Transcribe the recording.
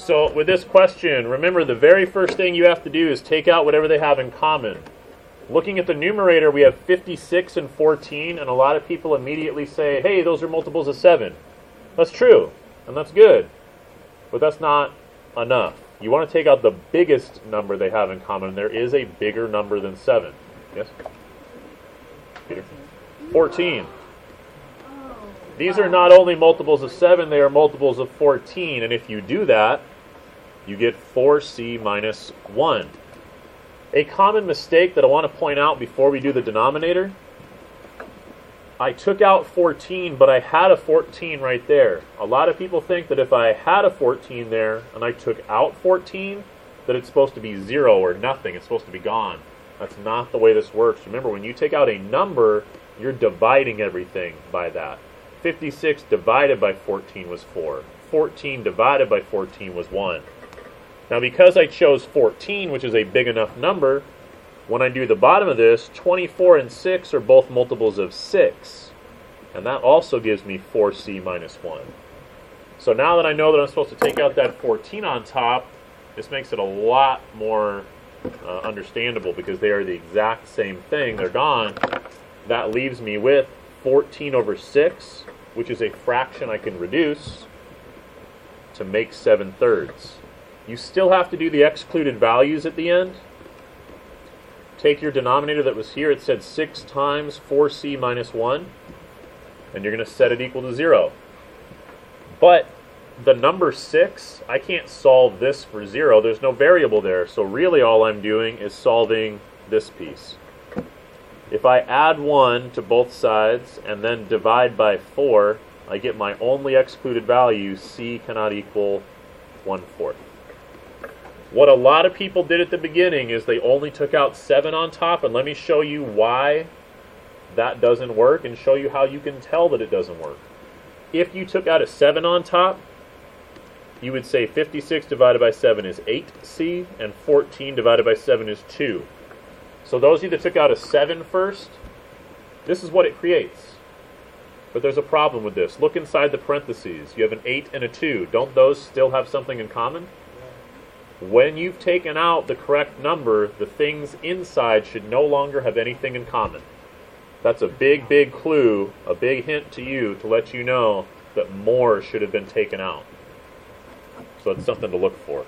So with this question, remember the very first thing you have to do is take out whatever they have in common. Looking at the numerator, we have 56 and 14, and a lot of people immediately say, hey, those are multiples of 7. That's true, and that's good, but that's not enough. You want to take out the biggest number they have in common. There is a bigger number than 7. Yes? Peter? 14. These are not only multiples of 7, they are multiples of 14, and if you do that, you get 4c minus 1. A common mistake that I want to point out before we do the denominator, I took out 14, but I had a 14 right there. A lot of people think that if I had a 14 there and I took out 14, that it's supposed to be 0 or nothing. It's supposed to be gone. That's not the way this works. Remember, when you take out a number, you're dividing everything by that. 56 divided by 14 was 4. 14 divided by 14 was 1. Now, because I chose 14, which is a big enough number, when I do the bottom of this, 24 and 6 are both multiples of 6. And that also gives me 4c minus 1. So now that I know that I'm supposed to take out that 14 on top, this makes it a lot more understandable because they are the exact same thing. They're gone. That leaves me with 14 over 6, which is a fraction I can reduce to make 7/3. You still have to do the excluded values at the end. Take your denominator that was here. It said 6 times 4c minus 1. And you're going to set it equal to 0. But the number 6, I can't solve this for 0. There's no variable there. So really all I'm doing is solving this piece. If I add 1 to both sides and then divide by 4, I get my only excluded value. C cannot equal 1/4. What a lot of people did at the beginning is they only took out 7 on top, and let me show you why that doesn't work and show you how you can tell that it doesn't work. If you took out a 7 on top, you would say 56 divided by 7 is 8c, and 14 divided by 7 is 2. So those of you that took out a 7 first, this is what it creates. But there's a problem with this. Look inside the parentheses. You have an 8 and a 2. Don't those still have something in common? When you've taken out the correct number, the things inside should no longer have anything in common. That's a big, big clue, a big hint to you to let you know that more should have been taken out. So it's something to look for.